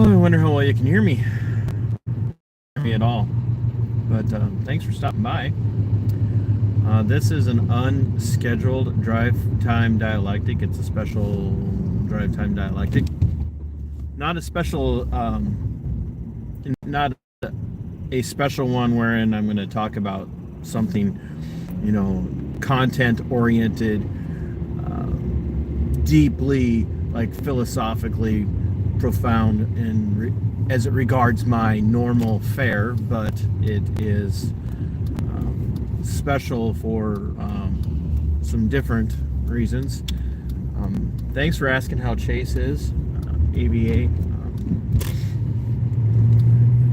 I wonder how well you can hear me. Me at all. But thanks for stopping by. This is an unscheduled drive time dialectic. It's a special drive time dialectic. Not a special, not a special one wherein I'm going to talk about something, content oriented, deeply, like philosophically profound as it regards my normal fare, but it is special for some different reasons. Thanks for asking how Chase is, ABA.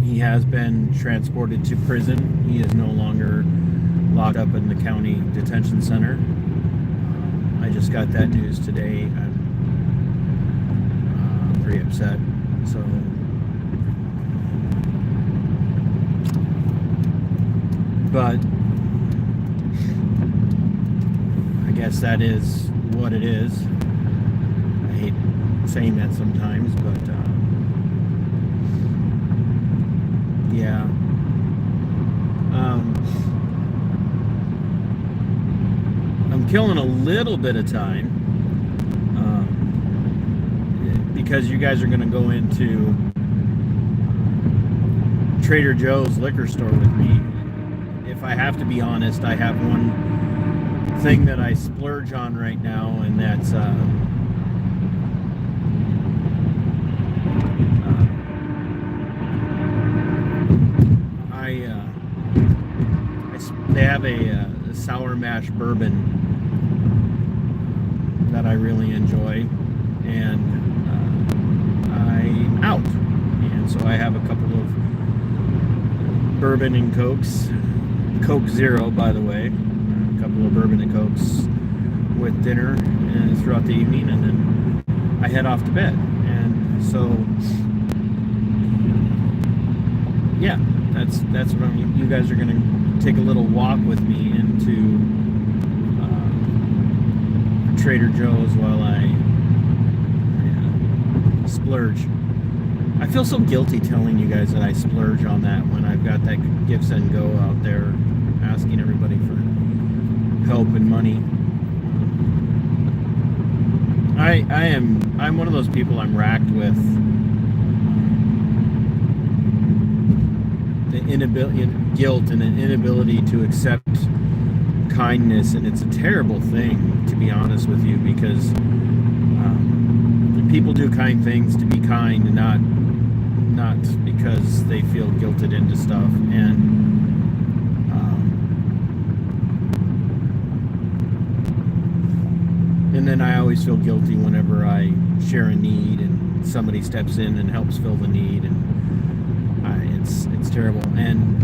He has been transported to prison. He is no longer locked up in the county detention center. I just got that news today. I'm pretty upset. So, but I guess that is what it is. I hate saying that sometimes, but yeah. I'm killing a little bit of time because you guys are going to go into Trader Joe's liquor store with me. If I have to be honest, I have one thing that I splurge on right now, and that's they have a sour mash bourbon that I really enjoy, and I'm out, and so I have a couple of bourbon and Cokes, Coke Zero, by the way, a couple of bourbon and Cokes with dinner and throughout the evening, and then I head off to bed. And so, yeah, that's what you guys are gonna take a little walk with me into Trader Joe's while I splurge. I feel so guilty telling you guys that I splurge on that when I've got that gifts and go out there asking everybody for help and money. I'm one of those people. I'm racked with the inability, guilt, and an inability to accept kindness, and it's a terrible thing, to be honest with you, because people do kind things to be kind, and not because they feel guilted into stuff. And then I always feel guilty whenever I share a need and somebody steps in and helps fill the need, and it's terrible. And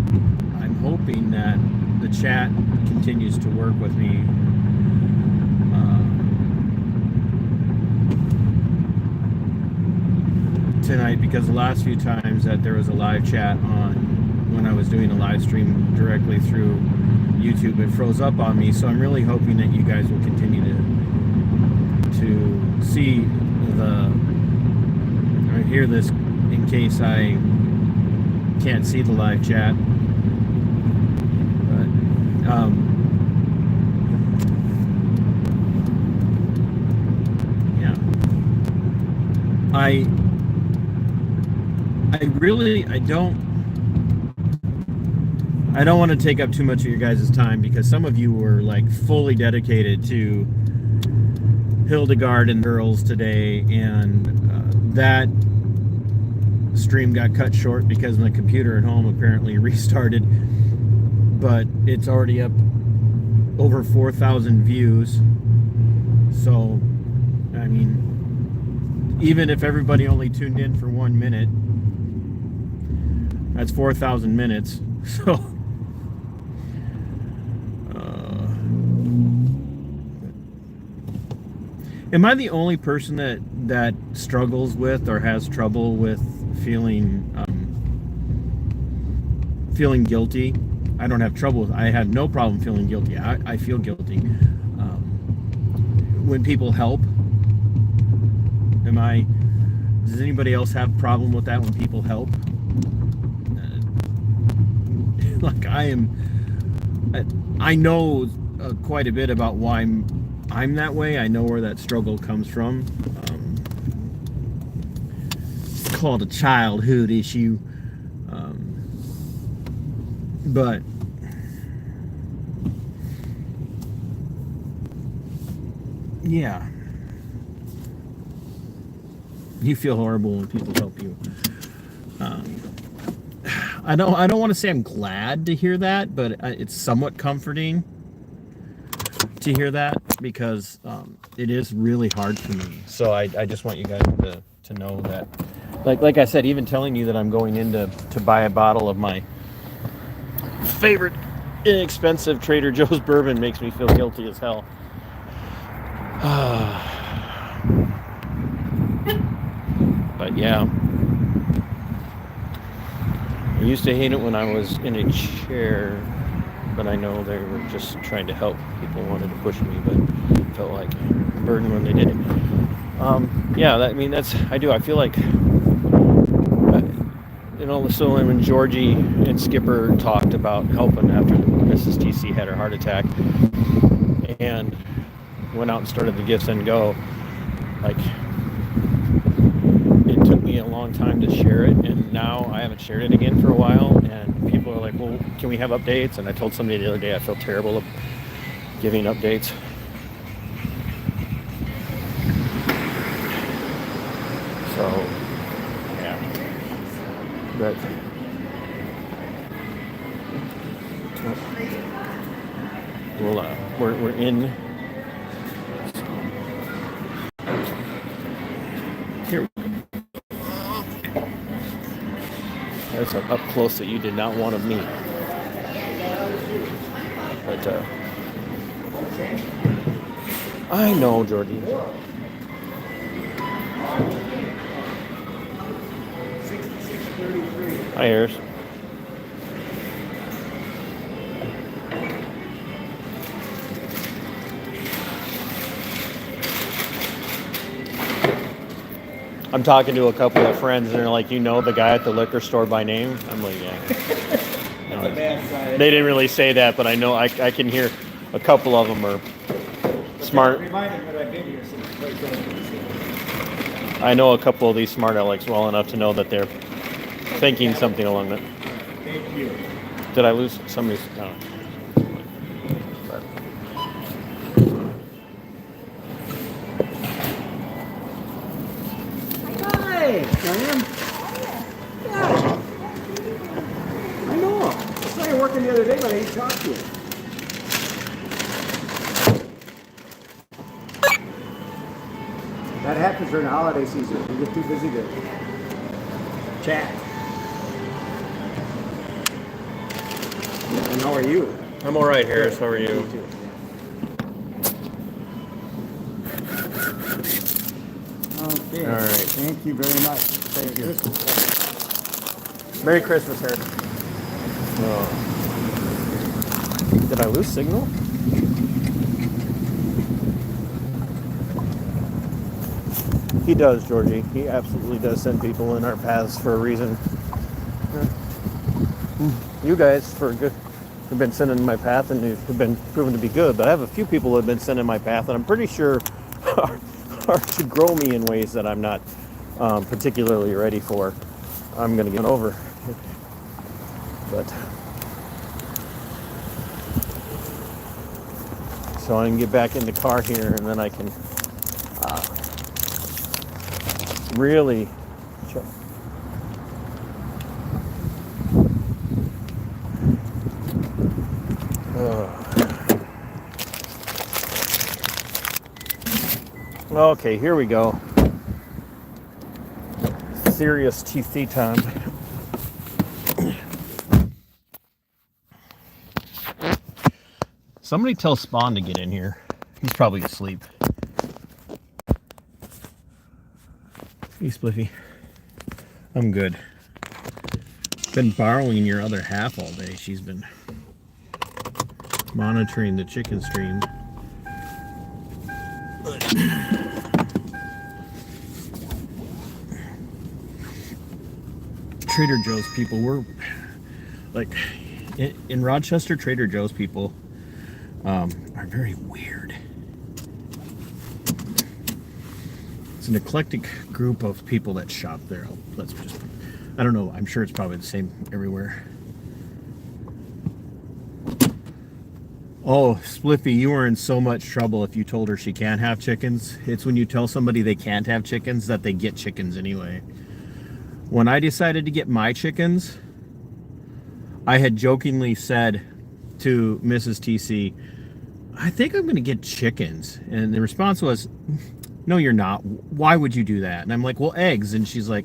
I'm hoping that the chat continues to work with me tonight, because the last few times that there was a live chat on when I was doing a live stream directly through YouTube, it froze up on me. So I'm really hoping that you guys will continue to see or hear this in case I can't see the live chat. But yeah, I don't want to take up too much of your guys' time, because some of you were like fully dedicated to Hildegard and girls today, and that stream got cut short because my computer at home apparently restarted, but it's already up over 4,000 views. So I mean, even if everybody only tuned in for 1 minute, that's 4,000 minutes. So am I the only person that struggles with or has trouble with feeling guilty? I don't have trouble with. I have no problem feeling guilty. I feel guilty when people help. Am I Does anybody else have a problem with that when people help? Like I know quite a bit about why I'm that way. I know where that struggle comes from. It's called a childhood issue, but yeah, you feel horrible when people help you. I don't want to say I'm glad to hear that, but it's somewhat comforting to hear that, because it is really hard for me. So I just want you guys to know that, like I said, even telling you that I'm going in to buy a bottle of my favorite inexpensive Trader Joe's bourbon makes me feel guilty as hell. But yeah, I used to hate it when I was in a chair, but I know they were just trying to help. People wanted to push me, but it felt like a burden when they did it. Yeah, I do. I feel like, so when Georgie and Skipper talked about helping after Mrs. TC had her heart attack and went out and started the Gifts and Go, like, it took me a long time to share it, and now I haven't shared it again for a while, and people are like, well, can we have updates? And I told somebody the other day I felt terrible of giving updates. So, yeah. But we're in. Here. That's an up close that you did not want of me. But I know, Jordy. Hi, Harris. I'm talking to a couple of friends, and they're like, the guy at the liquor store by name? I'm like, yeah. That's a bad sign. They didn't really say that, but I know I can hear a couple of them are smart. Remind them that I've been here since 2017. I know a couple of these smart Alecks well enough to know that they're thinking something along that. Thank you. Did I lose somebody's? No. Hey, Diane. Yeah. I know. I saw you working the other day, but I didn't talk to you. That happens during the holiday season. You get too busy to chat. And how are you? I'm all right, Harris. How are you? Okay. All right. Thank you very much. Thank you. Merry Christmas, Harris. Oh. Did I lose signal? He does, Georgie. He absolutely does send people in our paths for a reason. You guys, have been sending in my path, and have been proven to be good. But I have a few people that have been sent in my path that I'm pretty sure are to grow me in ways that I'm not particularly ready for. I'm going to get over. But so I can get back in the car here, and then I can really okay, here we go. Serious TC time. Somebody tell Spawn to get in here. He's probably asleep. Hey, Spliffy. I'm good. Been borrowing your other half all day. She's been monitoring the chicken stream. Trader Joe's people, we're like in Rochester, Trader Joe's people are very weird. It's an eclectic group of people that shop there. I don't know, I'm sure it's probably the same everywhere. Oh, Spliffy, you were in so much trouble if you told her she can't have chickens. It's when you tell somebody they can't have chickens that they get chickens anyway. When I decided to get my chickens, I had jokingly said to Mrs. TC, I think I'm going to get chickens. And the response was, no, you're not. Why would you do that? And I'm like, well, eggs. And she's like,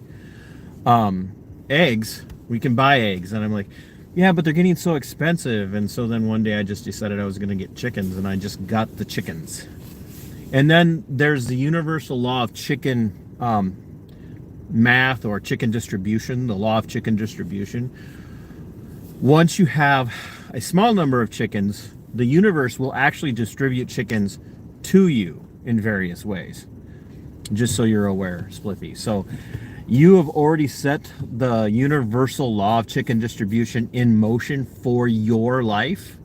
eggs? We can buy eggs. And I'm like, yeah, but they're getting so expensive. And so then one day I just decided I was going to get chickens, and I just got the chickens. And then there's the universal law of chicken math, or chicken distribution, the law of chicken distribution. Once you have a small number of chickens, the universe will actually distribute chickens to you in various ways. Just so you're aware, Spliffy. So you have already set the universal law of chicken distribution in motion for your life.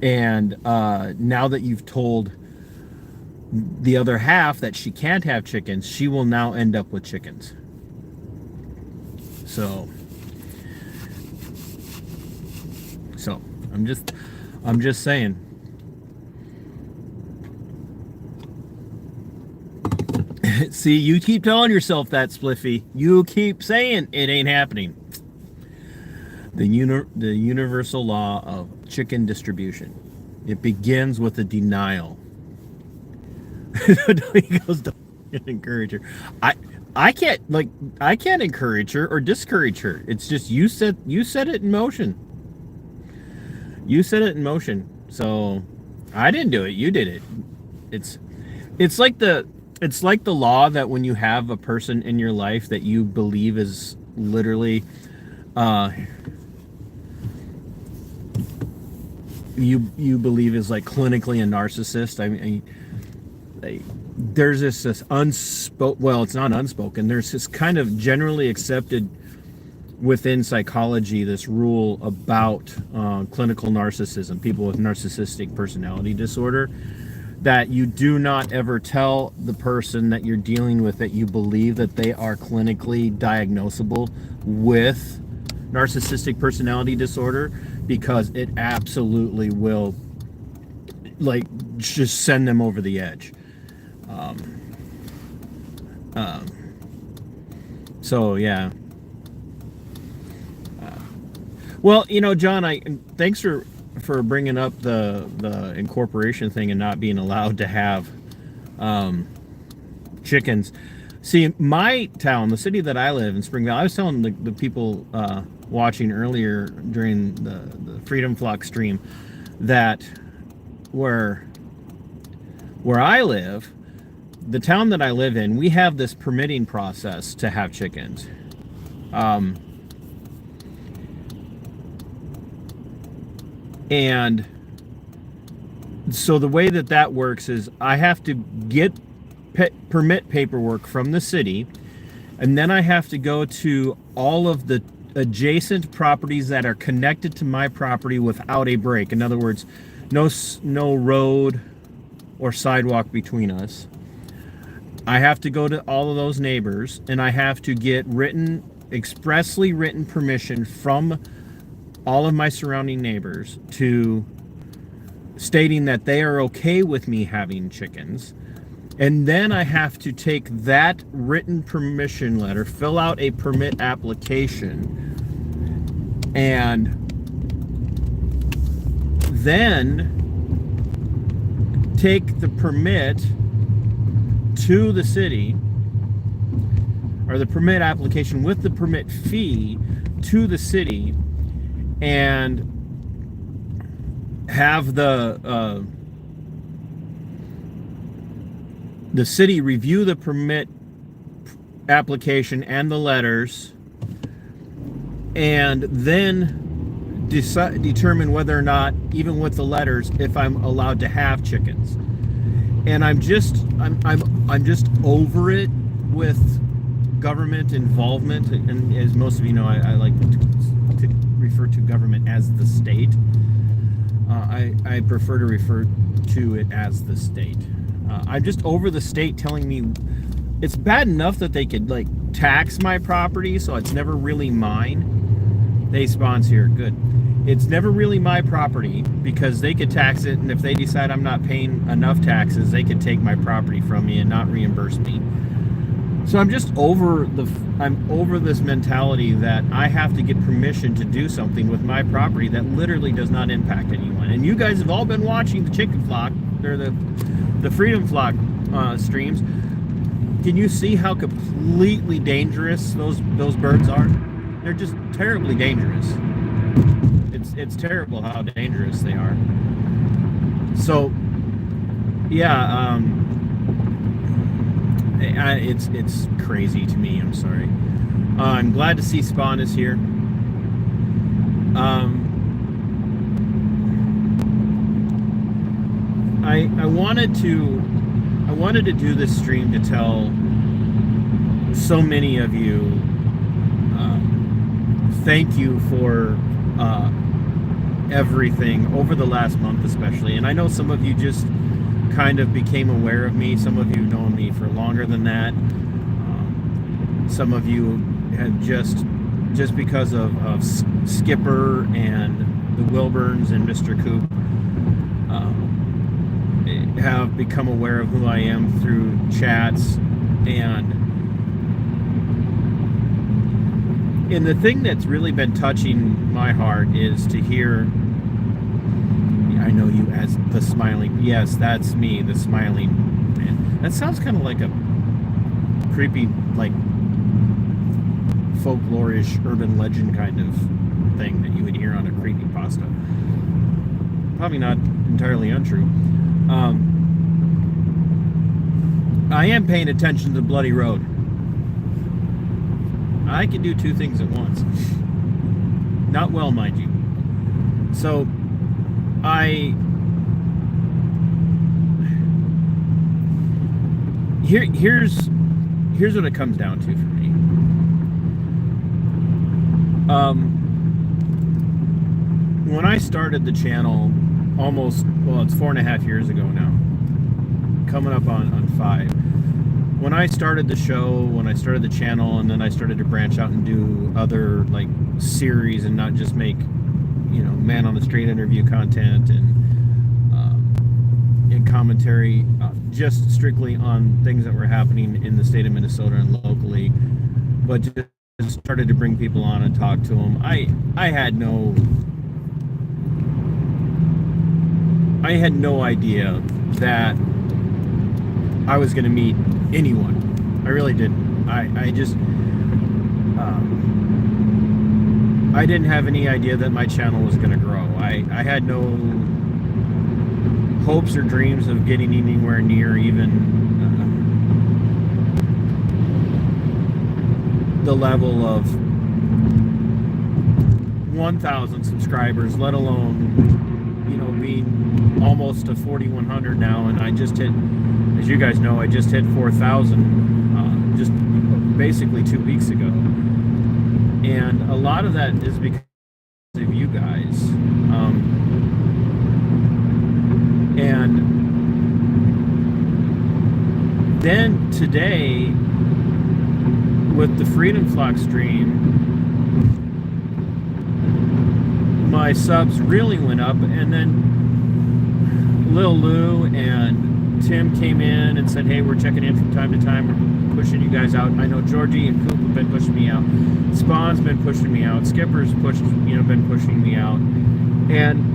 And now that you've told the other half that she can't have chickens, she will now end up with chickens. So I'm just saying. See, you keep telling yourself that, Spliffy. You keep saying it ain't happening. The universal law of chicken distribution. It begins with a denial. He goes, don't encourage her. I can't encourage her or discourage her. It's just you set it in motion. You set it in motion. So I didn't do it. You did it. It's like the law that when you have a person in your life that you believe is literally you believe is like clinically a narcissist. I mean, there's this unspoken, well, it's not unspoken, there's this kind of generally accepted within psychology, this rule about clinical narcissism, people with narcissistic personality disorder, that you do not ever tell the person that you're dealing with that you believe that they are clinically diagnosable with narcissistic personality disorder, because it absolutely will like just send them over the edge. So yeah. Well, you know, John, thanks for bringing up the incorporation thing and not being allowed to have chickens. See, my town, the city that I live in, Spring Valley, I was telling the people watching earlier during the Freedom Flock stream that where I live, the town that I live in, we have this permitting process to have chickens. And so the way that works is I have to get permit paperwork from the city, and then I have to go to all of the adjacent properties that are connected to my property without a break. In other words, no road or sidewalk between us. I have to go to all of those neighbors, and I have to get expressly written permission from all of my surrounding neighbors to stating that they are okay with me having chickens. And then I have to take that written permission letter, fill out a permit application, and then take the permit to the city, or the permit application with the permit fee to the city, and have the city review the permit application and the letters, and then determine whether or not, even with the letters, if I'm allowed to have chickens. And I'm just over it with government involvement, and as most of you know, I like to refer to government as the state. I prefer to refer to it as the state. I'm just over the state telling me it's bad enough that they could like tax my property, so it's never really mine. They spawns here, good. It's never really my property because they could tax it, and if they decide I'm not paying enough taxes, they could take my property from me and not reimburse me. So I'm just over this mentality that I have to get permission to do something with my property that literally does not impact anyone. And you guys have all been watching the chicken flock, or the freedom flock streams. Can you see how completely dangerous those birds are? They're just terribly dangerous. It's terrible how dangerous they are. So, yeah, it's crazy to me. I'm sorry. I'm glad to see Spawn is here. I wanted to do this stream to tell so many of you thank you for everything over the last month especially. And I know some of you just kind of became aware of me. Some of you have known me for longer than that. Some of you had just because of Skipper and the Wilburns and Mr. Coop have become aware of who I am through chats. And the thing that's really been touching my heart is to hear, I know you as the smiling, yes, that's me, the smiling man. That sounds kind of like a creepy, like folklore-ish urban legend kind of thing that you would hear on a creepypasta. Probably not entirely untrue. I am paying attention to the bloody road. I can do two things at once. Not well, mind you. So, here's what it comes down to for me. When I started the channel it's 4.5 years ago now. Coming up on 5. When I started the show, when I started the channel, and then I started to branch out and do other like series and not just make, man on the street interview content and commentary, just strictly on things that were happening in the state of Minnesota and locally, but just started to bring people on and talk to them. I had no idea that I was going to meet anyone. I really didn't. I just I didn't have any idea that my channel was going to grow. I had no hopes or dreams of getting anywhere near even the level of 1,000 subscribers, let alone being almost to 4,100 now. And I just hit, as you guys know, I just hit 4,000 just basically 2 weeks ago. And a lot of that is because of you guys. And then today, with the Freedom Flock stream, my subs really went up, and then Lil Lou and Tim came in and said, hey, we're checking in from time to time, we're pushing you guys out. I know Georgie and Coop have been pushing me out, Spawn's been pushing me out, Skipper's been pushing me out, and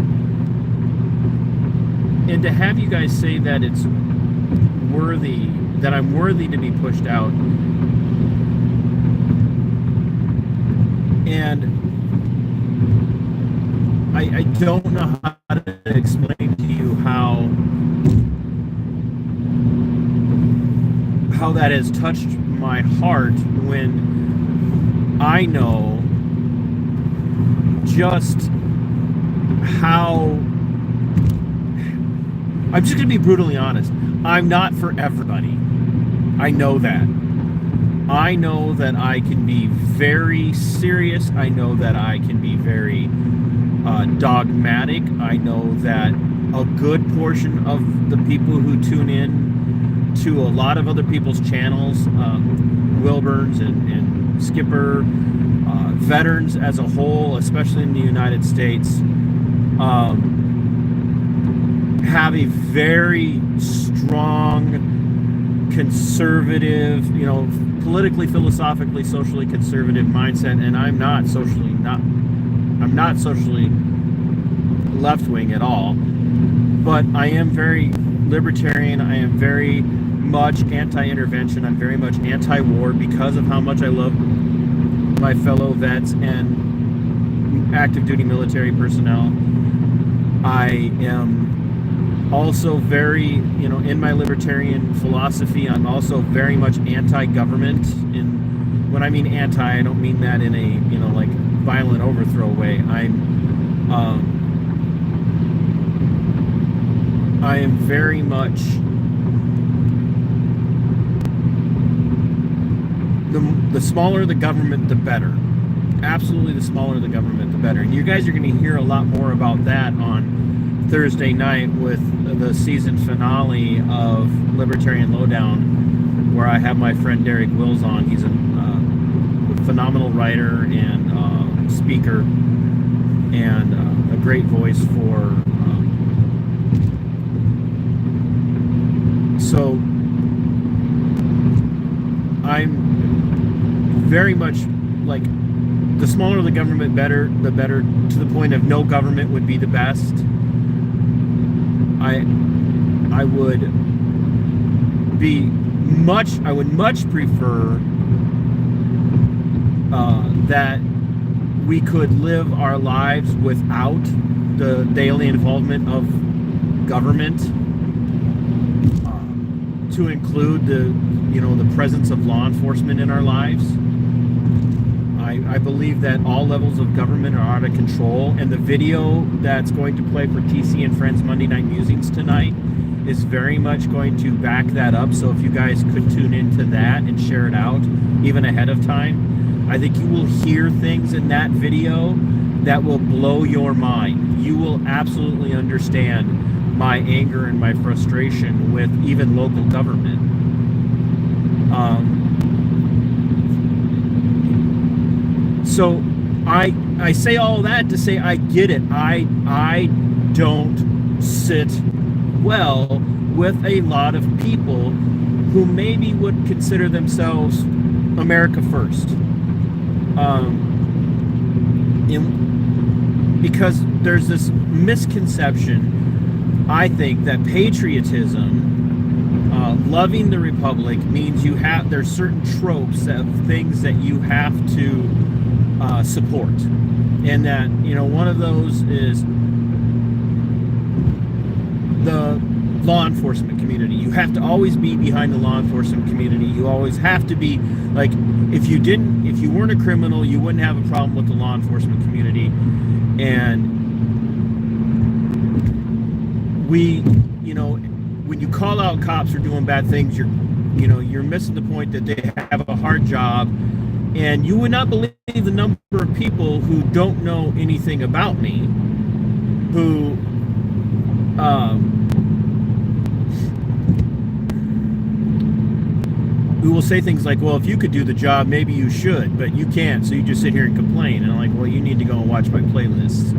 to have you guys say that it's worthy, that I'm worthy to be pushed out, and I don't know how to explain to you how that has touched my heart when I know just how, I'm just going to be brutally honest, I'm not for everybody. I know that. I know that I can be very serious. I know that I can be very dogmatic. I know that a good portion of the people who tune in to a lot of other people's channels, Wilburns and Skipper, veterans as a whole, especially in the United States, have a very strong conservative, politically, philosophically, socially conservative mindset, and I'm not socially left wing at all, but I am very libertarian. I am very much anti-intervention. I'm very much anti-war because of how much I love my fellow vets and active duty military personnel. I am also very, in my libertarian philosophy, I'm also very much anti-government. And when I mean anti, I don't mean that in a, like violent overthrow way. I am very much the smaller the government, the better. Absolutely, the smaller the government, the better. And you guys are going to hear a lot more about that on Thursday night with the season finale of Libertarian Lowdown, where I have my friend Derek Wills on. He's a phenomenal writer and speaker, and a great voice for. So I'm very much like, the smaller the government, the better, to the point of no government would be the best. I would much prefer that we could live our lives without the daily involvement of government, to include the presence of law enforcement in our lives. I believe that all levels of government are out of control, and the video that's going to play for TC and Friends Monday Night Musings tonight is very much going to back that up. So if you guys could tune into that and share it out even ahead of time, I think you will hear things in that video that will blow your mind. You will absolutely understand my anger and my frustration with even local government. So I say all that to say I get it. I don't sit well with a lot of people who maybe would consider themselves America first. Because there's this misconception, I think, that patriotism, loving the Republic, means there's certain tropes of things that you have to support, and that one of those is the law enforcement community. You have to always be behind the law enforcement community. You always have to be like, if you weren't a criminal, you wouldn't have a problem with the law enforcement community. And when you call out cops for doing bad things, you're missing the point that they have a hard job. And you would not believe the number of people who don't know anything about me, who will say things like, well, if you could do the job, maybe you should, but you can't, so you just sit here and complain. And I'm like, well, you need to go and watch my playlists.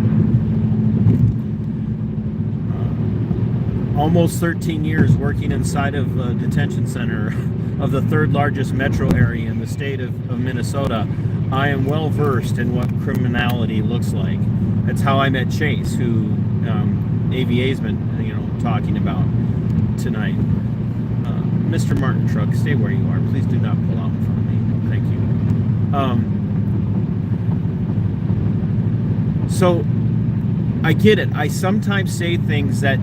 Almost 13 years working inside of a detention center of the third largest metro area in the state of Minnesota. I am well versed in what criminality looks like. That's how I met Chase, who AVA's been talking about tonight. Mr. Martin Truck, stay where you are. Please do not pull out in front of me. Thank you. So I get it. I sometimes say things that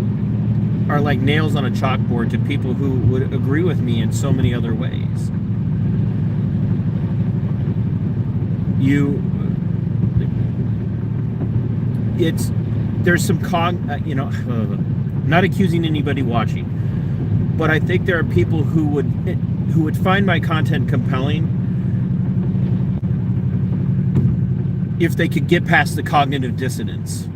are like nails on a chalkboard to people who would agree with me in so many other ways. There's some not accusing anybody watching, but I think there are people who would find my content compelling if they could get past the cognitive dissonance.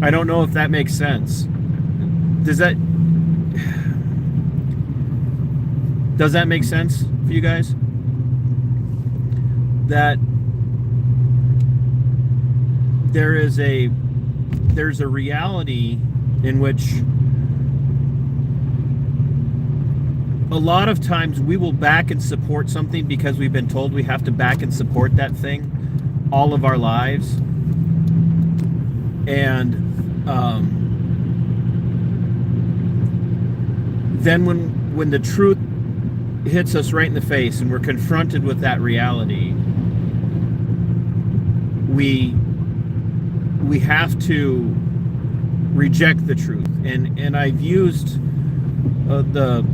I don't know if that makes sense. Does that make sense for you guys? That there's a reality in which a lot of times we will back and support something because we've been told we have to back and support that thing all of our lives. And then when the truth hits us right in the face and we're confronted with that reality, we have to reject the truth. And I've used the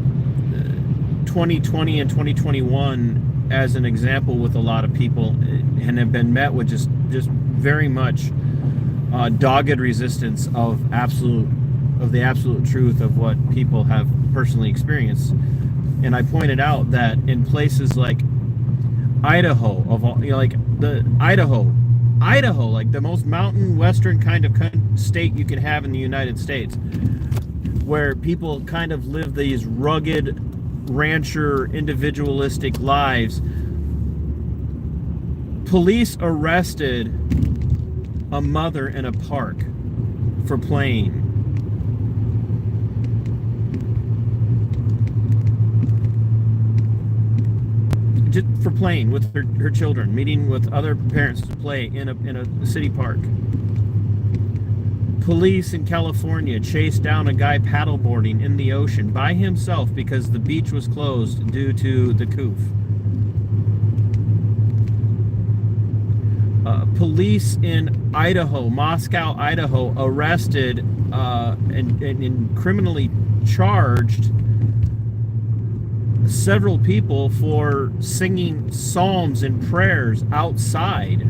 2020 and 2021 as an example with a lot of people, and have been met with just very much dogged resistance of the absolute truth of what people have personally experienced. And I pointed out that in places like Idaho, like Idaho, like the most mountain western kind of state you can have in the United States, where people kind of live these rugged rancher individualistic lives, police arrested a mother in a park for playing. Just for playing with her children, meeting with other parents to play in a city park. Police in California chased down a guy paddleboarding in the ocean by himself because the beach was closed due to the coof. Police in Idaho, Moscow, Idaho, arrested and criminally charged several people for singing psalms and prayers outside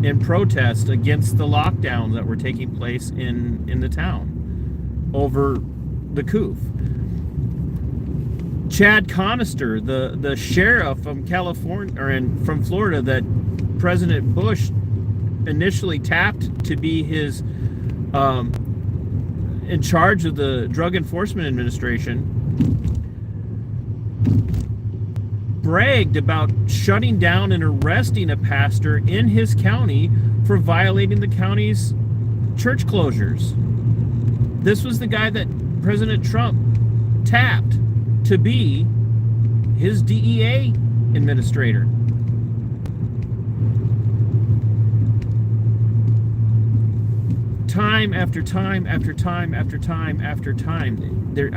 in protest against the lockdowns that were taking place in the town over the coof. Chad Conister, the sheriff from California from Florida that President Bush initially tapped to be his in charge of the Drug Enforcement Administration, bragged about shutting down and arresting a pastor in his county for violating the county's church closures. This was the guy that President Trump tapped to be his DEA administrator. Time after time after time after time after time, there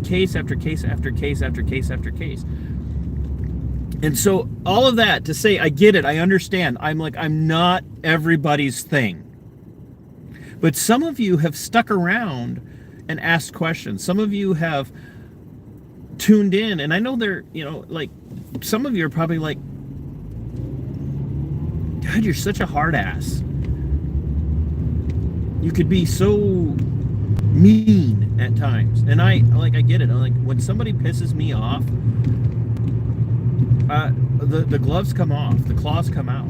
case after case after case after case after case. And so all of that to say, I get it, I understand. I'm not everybody's thing. But some of you have stuck around and asked questions. Some of you have tuned in, and I know they're, like, some of you are probably like, God, you're such a hard ass. You could be so mean at times. And I get it. I'm like, when somebody pisses me off, the gloves come off, the claws come out.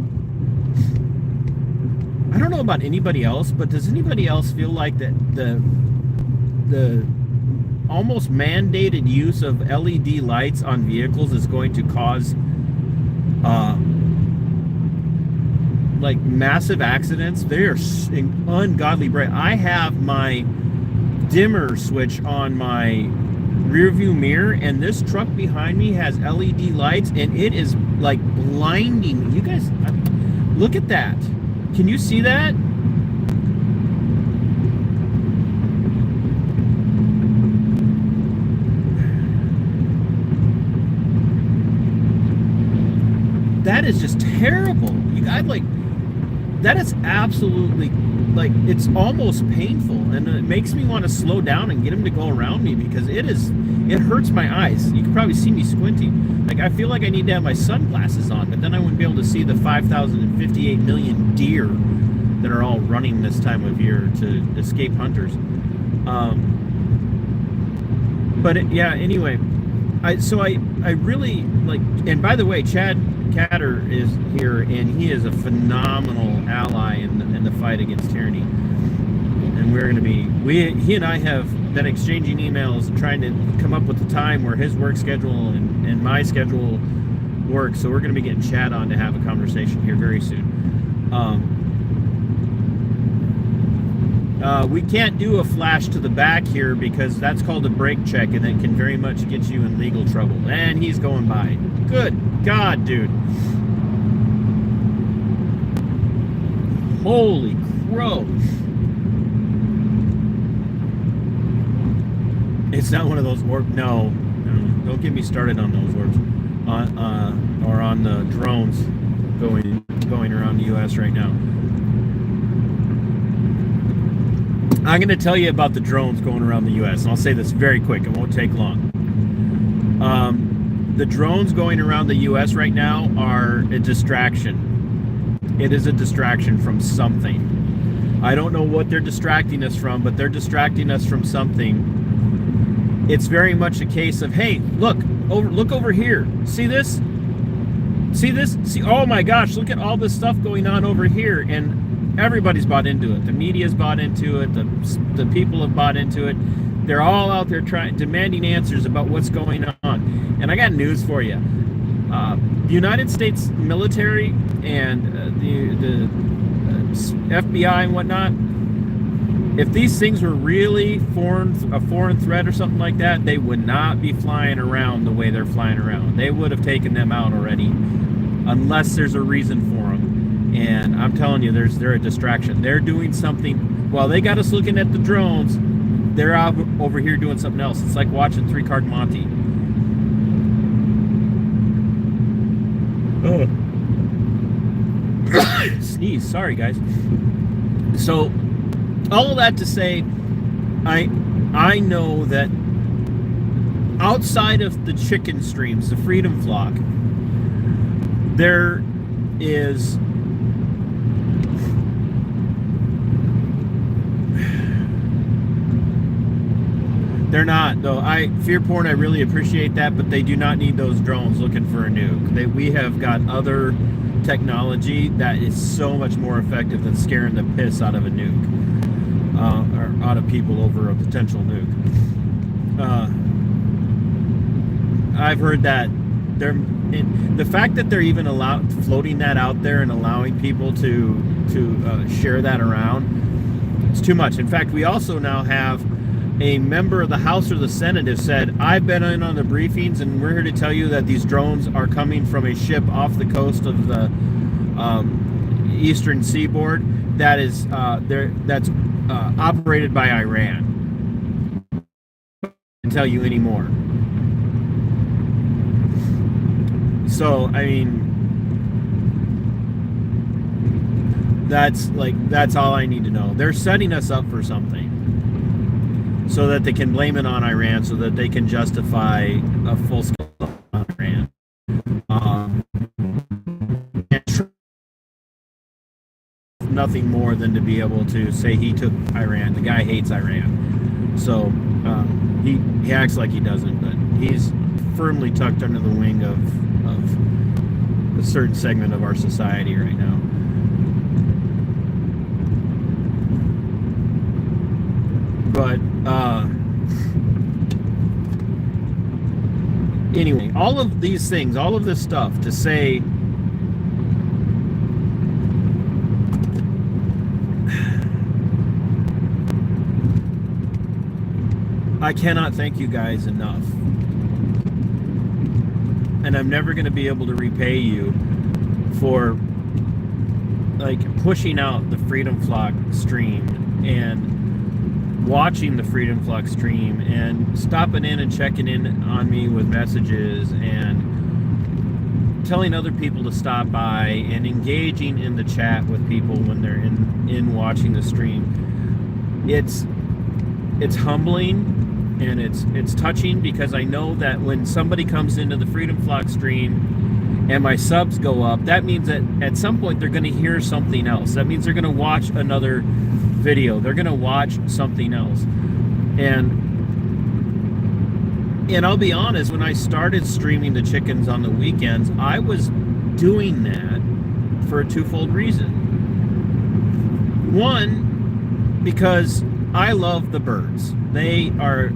I don't know about anybody else, but does anybody else feel like that the almost mandated use of LED lights on vehicles is going to cause like massive accidents? They are ungodly bright. I have my dimmer switch on my rear view mirror, and this truck behind me has LED lights, and it is like blinding. You guys, look at that. Can you see that? That is just terrible. You guys, like, that is absolutely, like, it's almost painful, and it makes me want to slow down and get him to go around me, because it hurts my eyes. You can probably see me squinting. Like, I feel like I need to have my sunglasses on, but then I wouldn't be able to see the 5,058 million deer that are all running this time of year to escape hunters. Anyway, I really like, and by the way, Chad Catter is here, and he is a phenomenal ally in the fight against tyranny. And we're going to be, he and I have been exchanging emails trying to come up with a time where his work schedule and my schedule work. So we're going to be getting Chad on to have a conversation here very soon. We can't do a flash to the back here because that's called a brake check, and it can very much get you in legal trouble. And he's going by. Good God, dude. Holy crow. It's not one of those orbs. No, don't get me started on those orbs. Or on the drones going around the U.S. right now. I'm going to tell you about the drones going around the U.S. and I'll say this very quick. It won't take long. The drones going around the U.S. right now are a distraction. It is a distraction from something. I don't know what they're distracting us from, but they're distracting us from something. It's very much a case of, hey, look over here. See this? See this? See, oh my gosh, look at all this stuff going on over here. And everybody's bought into it. The media's bought into it. The people have bought into it. They're all out there demanding answers about what's going on. And I got news for you. The United States military and the FBI and whatnot, if these things were really a foreign threat or something like that, they would not be flying around the way they're flying around. They would have taken them out already, unless there's a reason for them. And I'm telling you, they're a distraction. They're doing something. While they got us looking at the drones, they're out over here doing something else. It's like watching Three-Card Monte. Sneeze. Sorry, guys. So, all of that to say, I know that outside of the chicken streams, the Freedom Flock, there is they're not though. Fear porn, I really appreciate that, but they do not need those drones looking for a nuke. We have got other technology that is so much more effective than scaring the piss out of a nuke, or out of people over a potential nuke. I've heard that the fact that they're even floating that out there and allowing people to share that around, it's too much. In fact, we also now have a member of the House or the Senate has said, I've been in on the briefings, and we're here to tell you that these drones are coming from a ship off the coast of the eastern seaboard that is that's operated by Iran. I can't tell you any more. So, I mean, that's all I need to know. They're setting us up for something so that they can blame it on Iran, so that they can justify a full-scale on Iran. Nothing more than to be able to say he took Iran. The guy hates Iran. So he acts like he doesn't, but he's firmly tucked under the wing of a certain segment of our society right now. But anyway, all of these things, all of this stuff to say, I cannot thank you guys enough. And I'm never going to be able to repay you for pushing out the Freedom Flock stream and watching the Freedom Flock stream and stopping in and checking in on me with messages and telling other people to stop by and engaging in the chat with people when they're in watching the stream. It's humbling and it's touching, because I know that when somebody comes into the Freedom Flock stream and my subs go up, that means that at some point they're going to hear something else. That means they're going to watch another video. They're going to watch something else. And And I'll be honest, when I started streaming the chickens on the weekends, I was doing that for a twofold reason. One, because I love the birds. They're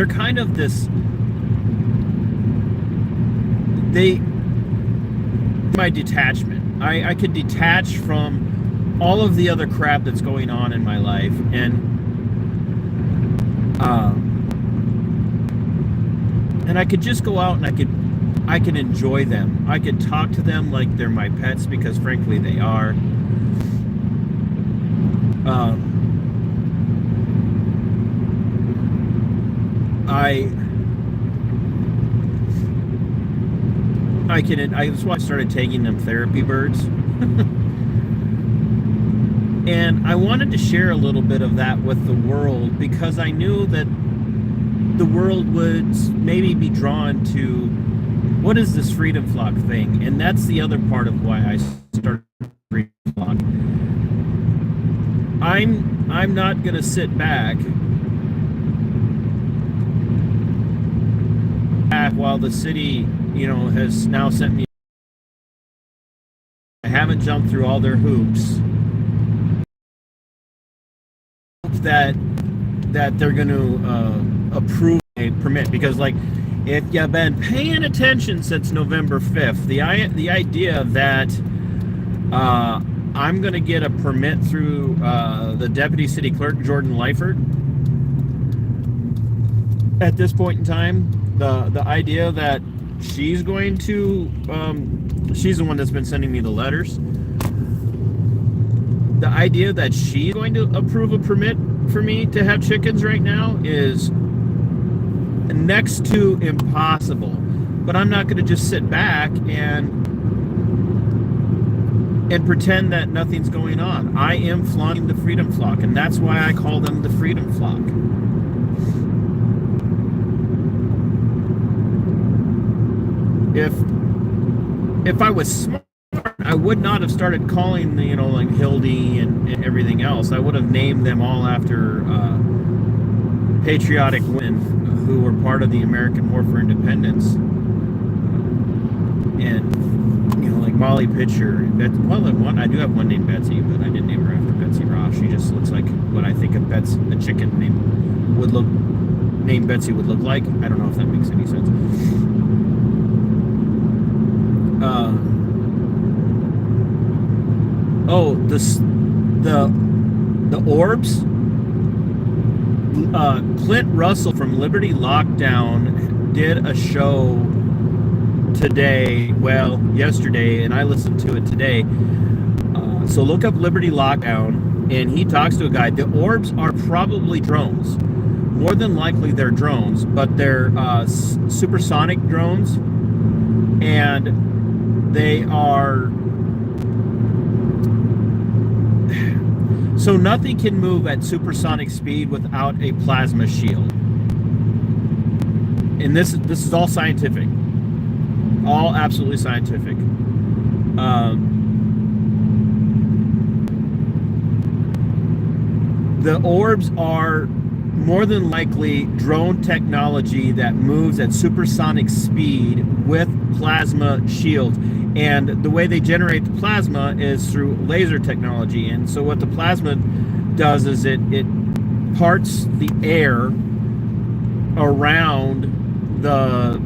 kind of this, my detachment. I could detach from all of the other crap that's going on in my life, and I could just go out and I can enjoy them. I could talk to them like they're my pets, because frankly they are. That's why I started taking them therapy birds. And I wanted to share a little bit of that with the world, because I knew that the world would maybe be drawn to, what is this freedom flock thing? And that's the other part of why I started freedom flock. I'm not gonna sit back while the city, has now sent me. I haven't jumped through all their hoops that they're going to approve a permit, because like, if you've been paying attention since November 5th, the idea that I'm going to get a permit through the deputy city clerk, Jordan Lyford, at this point in time, the idea that she's going to, she's the one that's been sending me the letters. The idea that she's going to approve a permit for me to have chickens right now is next to impossible. But I'm not going to just sit back and pretend that nothing's going on. I am flaunting the freedom flock, and that's why I call them the freedom flock. If I was smart, I would not have started calling, like Hildy and everything else. I would have named them all after patriotic women who were part of the American War for Independence. And, like Molly Pitcher. I do have one named Betsy, but I didn't name her after Betsy Ross. She just looks like what I think a chicken named Betsy would look like. I don't know if that makes any sense. The orbs. Clint Russell from Liberty Lockdown did a show yesterday, and I listened to it today. So look up Liberty Lockdown, and he talks to a guy. The orbs are probably drones. More than likely they're drones, but they're supersonic drones, and they are. So nothing can move at supersonic speed without a plasma shield. And this is all scientific. All absolutely scientific. The orbs are more than likely drone technology that moves at supersonic speed with plasma shields. And the way they generate the plasma is through laser technology. And so what the plasma does is it parts the air around the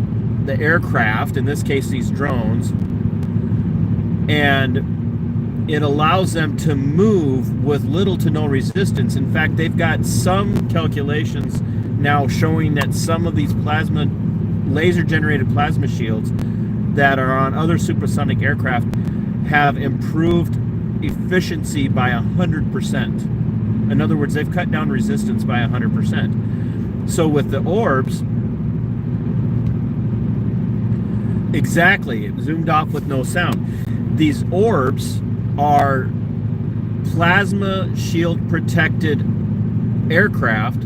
aircraft, in this case these drones, and it allows them to move with little to no resistance. In fact, they've got some calculations now showing that some of these laser generated plasma shields that are on other supersonic aircraft have improved efficiency by 100%. In other words, they've cut down resistance by 100%. So with the orbs, exactly, it zoomed off with no sound. These orbs are plasma shield protected aircraft,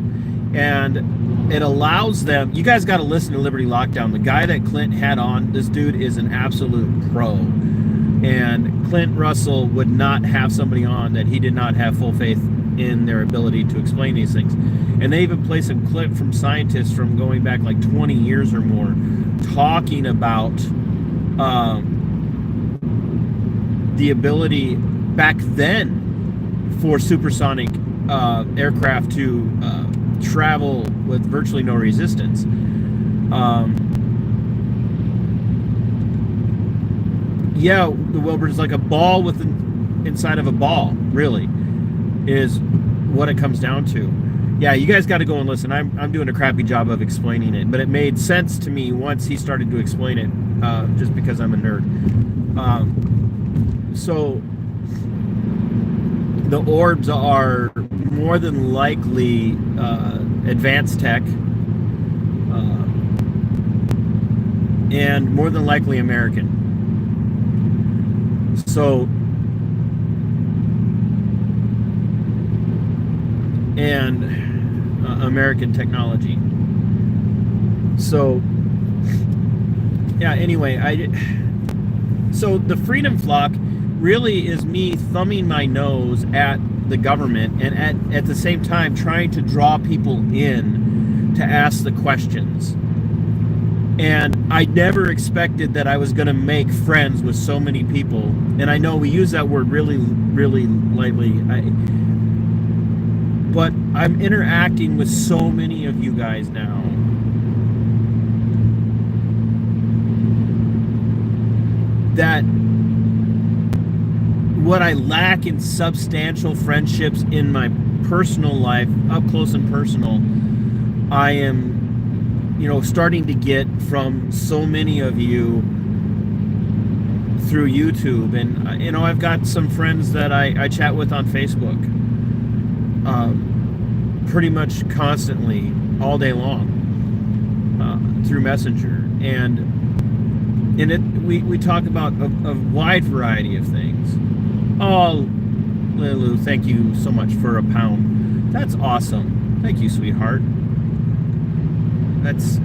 and it allows them. You guys got to listen to Liberty Lockdown. The guy that Clint had on, this dude is an absolute pro, and Clint Russell would not have somebody on that he did not have full faith in their ability to explain these things. And they even play some clip from scientists from going back like 20 years or more, talking about the ability back then for supersonic aircraft to travel with virtually no resistance. Yeah, the Wilbur is like a ball inside of a ball, really, is what it comes down to. Yeah, you guys got to go and listen. I'm doing a crappy job of explaining it, but it made sense to me once he started to explain it, just because I'm a nerd. So the orbs are more than likely advanced tech, and more than likely American. So, and American technology. So, yeah, anyway, so the Freedom Flock really is me thumbing my nose at the government, and at the same time trying to draw people in to ask the questions. And I never expected that I was going to make friends with so many people. And I know we use that word really, really lightly. But I'm interacting with so many of you guys now. That what I lack in substantial friendships in my personal life, up close and personal, I am, starting to get from so many of you through YouTube. And, I've got some friends that I chat with on Facebook pretty much constantly, all day long, through Messenger. And we talk about a wide variety of things. Oh, Lulu, thank you so much for £1. That's awesome. Thank you, sweetheart. That's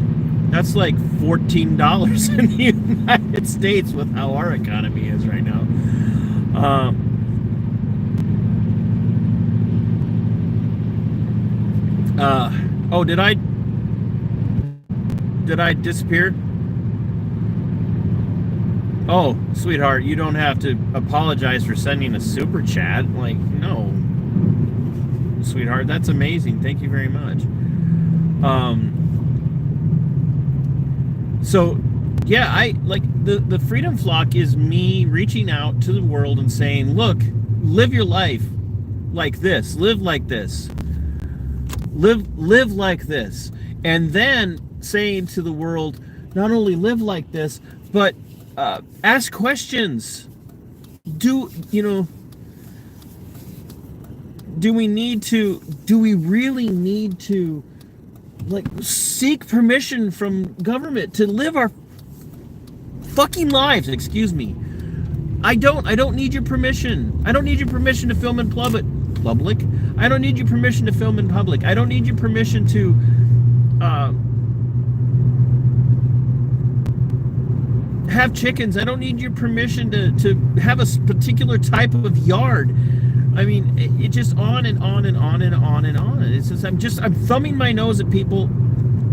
like $14 in the United States with how our economy is right now. Oh, did I disappear? Oh, sweetheart, you don't have to apologize for sending a super chat. Like, no, sweetheart, that's amazing. Thank you very much. So, yeah, I like the Freedom Flock is me reaching out to the world and saying, look, live your life like this, live like this, live like this, and then saying to the world, not only live like this, but ask questions. Do we really need to seek permission from government to live our fucking lives? Excuse me. I don't need your permission. I don't need your permission to film in public. I don't need your permission to film in public. I don't need your permission to have chickens. I don't need your permission to have a particular type of yard. I mean, it just on and on and on and on and on. It's just I'm thumbing my nose at people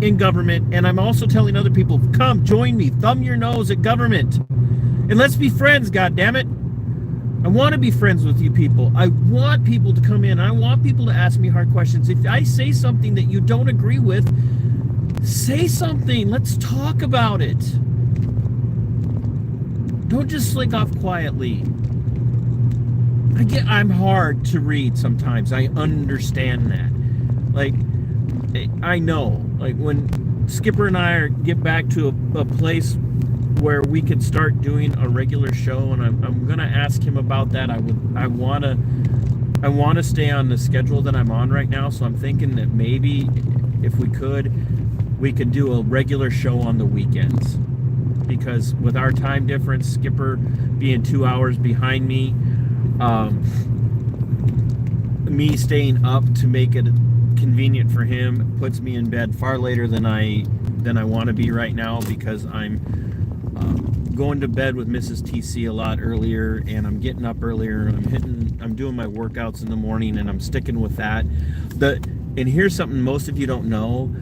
in government, and I'm also telling other people, come join me, thumb your nose at government, and let's be friends. God damn it! I want to be friends with you people. I want people to come in. I want people to ask me hard questions. If I say something that you don't agree with, say something. Let's talk about it. Don't just slick off quietly. I'm hard to read sometimes. I understand that. I know. When Skipper and I get back to a place where we can start doing a regular show, and I'm gonna ask him about that. I wanna stay on the schedule that I'm on right now. So I'm thinking that maybe if we could do a regular show on the weekends, because with our time difference, Skipper being 2 hours behind me. Me staying up to make it convenient for him puts me in bed far later than I want to be right now, because I'm going to bed with Mrs. TC a lot earlier, and I'm getting up earlier, and I'm doing my workouts in the morning, and I'm sticking with that. And here's something most of you don't know.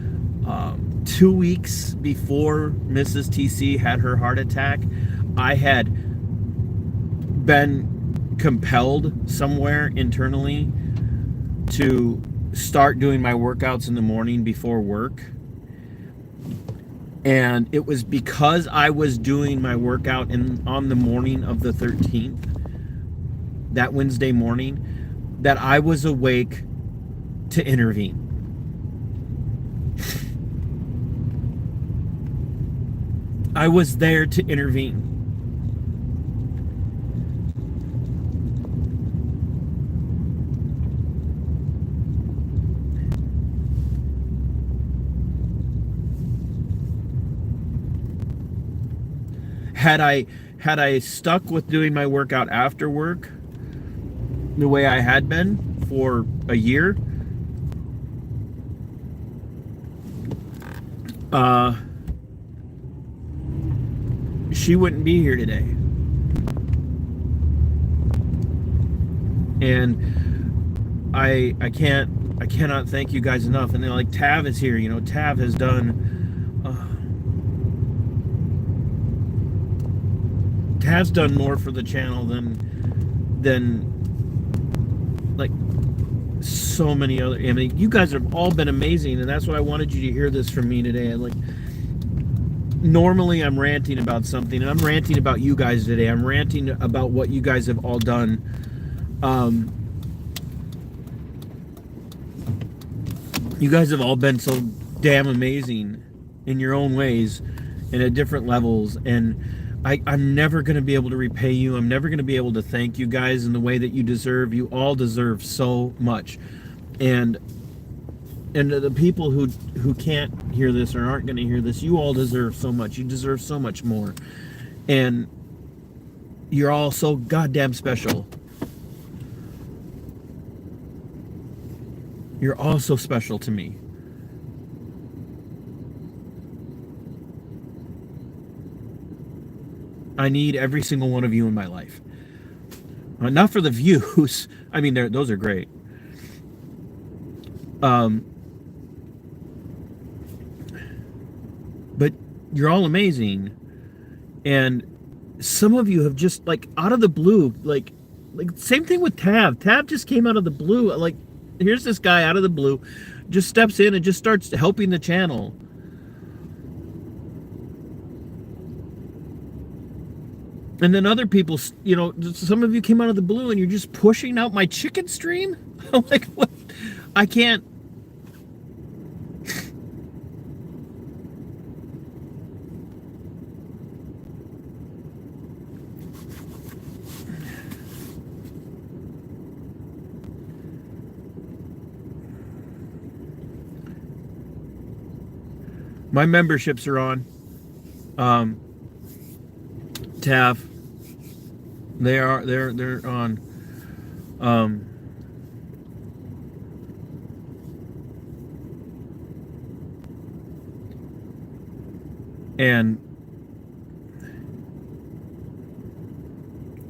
2 weeks before Mrs. TC had her heart attack, I had been compelled somewhere internally to start doing my workouts in the morning before work. And it was because I was doing my workout on the morning of the 13th, that Wednesday morning, that I was awake to intervene. I was there to intervene. Had I stuck with doing my workout after work the way I had been for a year, she wouldn't be here today. And I cannot thank you guys enough. And then, like, Tav is here. You know, Tav has done Tav's done more for the channel than like so many other. I mean, you guys have all been amazing, and that's why I wanted you to hear this from me today. Like, normally I'm ranting about something, and I'm ranting about you guys today. I'm ranting about what you guys have all done. You guys have all been so damn amazing in your own ways and at different levels, and I'm never going to be able to repay you. I'm never going to be able to thank you guys in the way that you deserve. You all deserve so much. And the people who can't hear this or aren't going to hear this, you all deserve so much. You deserve so much more. And you're all so goddamn special. You're all so special to me. I need every single one of you in my life. Not for the views. I mean, those are great. But you're all amazing. And some of you have just, like, out of the blue, like same thing with Tav. Tav just came out of the blue. Like, here's this guy out of the blue, just steps in and just starts helping the channel. And then other people, you know, some of you came out of the blue and you're just pushing out my chicken stream? I'm like, what? I can't. My memberships are on. Tav. They're on. And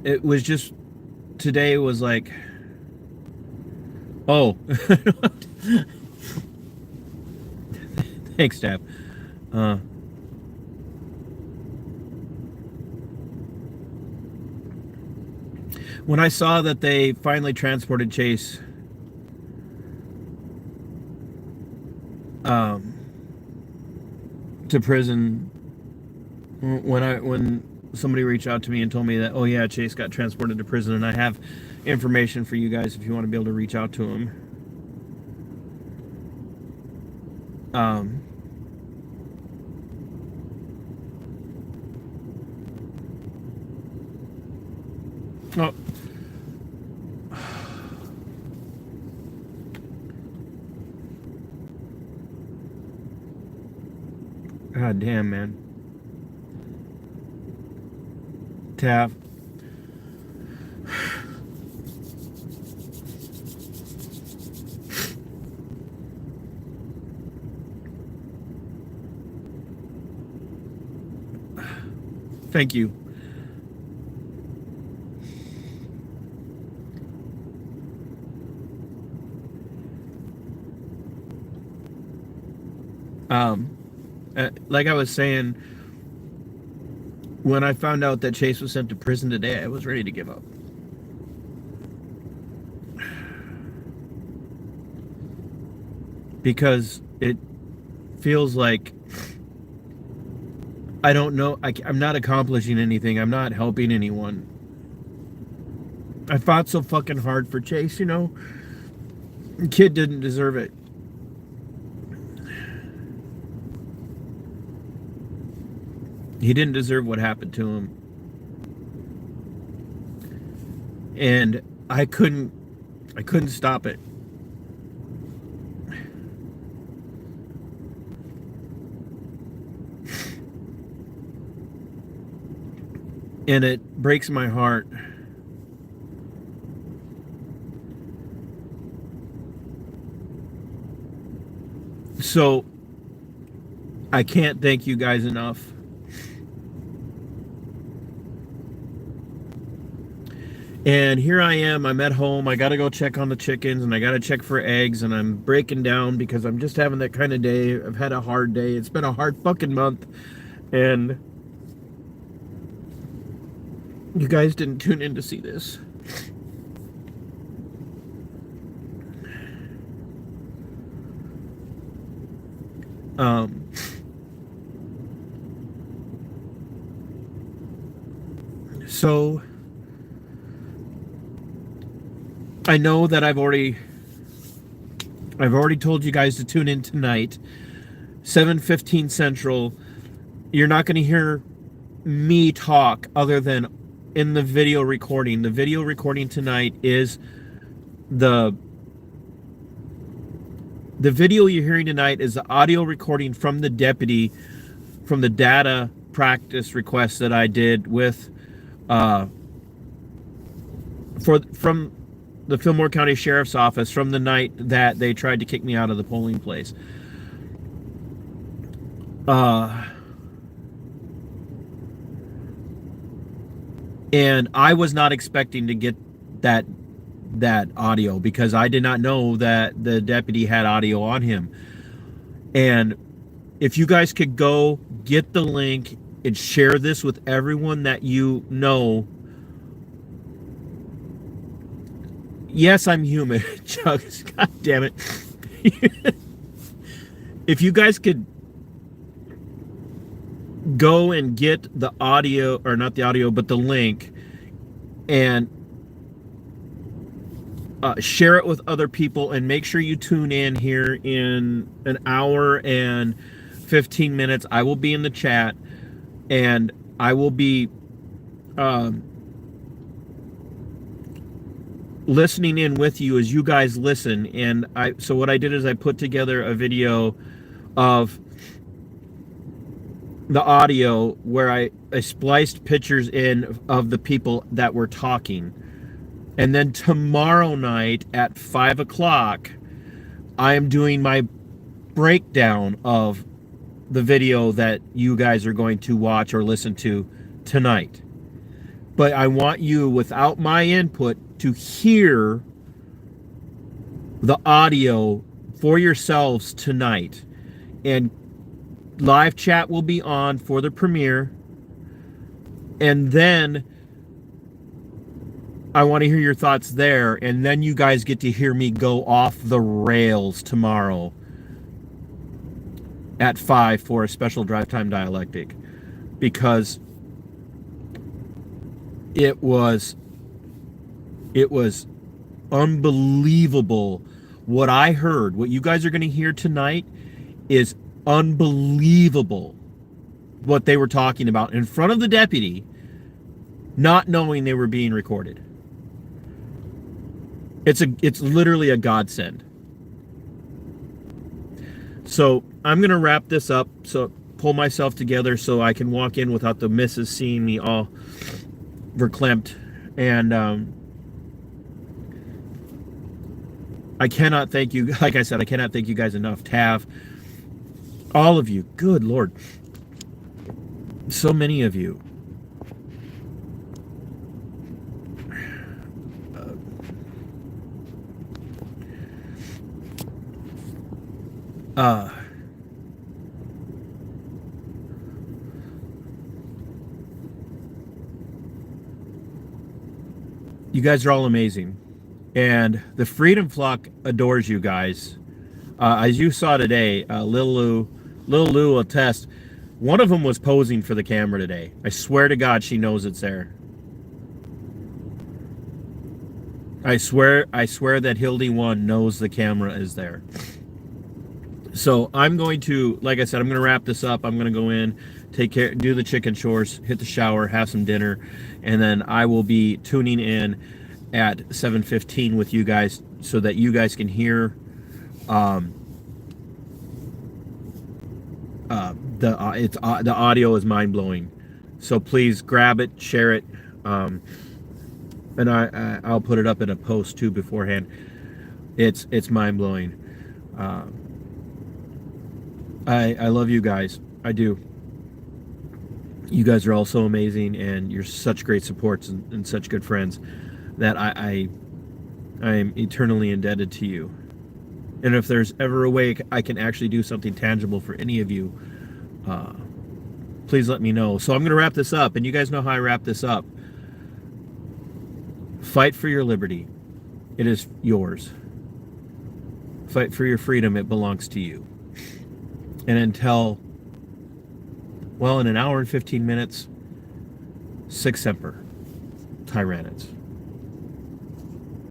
it was just, today was like, oh. Thanks, Tav. When I saw that they finally transported Chase to prison, when somebody reached out to me and told me that, oh yeah, Chase got transported to prison, and I have information for you guys if you want to be able to reach out to him. Oh. God damn, man. Tav. Thank you. Like I was saying, when I found out that Chase was sent to prison today, I was ready to give up. Because it feels like I don't know. I'm not accomplishing anything. I'm not helping anyone. I fought so fucking hard for Chase, you know? The kid didn't deserve it. He didn't deserve what happened to him. And I couldn't stop it. And it breaks my heart. So I can't thank you guys enough. And here I am, I'm at home, I gotta go check on the chickens, and I gotta check for eggs, and I'm breaking down because I'm just having that kind of day. I've had a hard day. It's been a hard fucking month. And you guys didn't tune in to see this. So I know that I've already told you guys to tune in tonight, 7:15 Central. You're not going to hear me talk other than in the video recording. The video recording tonight is the video you're hearing tonight is the audio recording from the deputy, from the data practice request that I did with from the Fillmore County Sheriff's Office from the night that they tried to kick me out of the polling place. And I was not expecting to get that audio because I did not know that the deputy had audio on him. And if you guys could go get the link and share this with everyone that you know. Yes, I'm human. Chugs, God damn it. If you guys could go and get the audio, or not the audio, but the link, and share it with other people, and make sure you tune in here in an hour and 15 minutes. I will be in the chat, and I will be listening in with you as you guys listen. And so what I did is I put together a video of the audio where I spliced pictures in of the people that were talking. And then tomorrow night at 5 o'clock, I am doing my breakdown of the video that you guys are going to watch or listen to tonight. But I want you, without my input, to hear the audio for yourselves tonight. And live chat will be on for the premiere. And then I want to hear your thoughts there. And then you guys get to hear me go off the rails tomorrow at 5 for a special drive time dialectic. Because it was unbelievable what I heard. What you guys are going to hear tonight is unbelievable what they were talking about in front of the deputy, not knowing they were being recorded. It's literally a godsend. So I'm going to wrap this up, so pull myself together so I can walk in without the missus seeing me all verklempt. And I cannot thank you, like I said, I cannot thank you guys enough. Tav, all of you, good Lord, so many of you. You guys are all amazing. And the Freedom Flock adores you guys. As you saw today, Lil Lou will attest. One of them was posing for the camera today. I swear to God, she knows it's there. I swear that Hildy One knows the camera is there. So I'm going to, like I said, I'm going to wrap this up. I'm going to go in, take care, do the chicken chores, hit the shower, have some dinner, and then I will be tuning in at 7:15 with you guys so that you guys can hear the audio is mind-blowing. So please grab it, share it, and I'll put it up in a post too beforehand. It's mind-blowing. I love you guys. I do. You guys are all so amazing, and you're such great supports and such good friends that I am eternally indebted to you. And if there's ever a way I can actually do something tangible for any of you, please let me know. So I'm going to wrap this up, and you guys know how I wrap this up. Fight for your liberty. It is yours. Fight for your freedom. It belongs to you. And until, well, in an hour and 15 minutes, Sic Semper, Tyranids.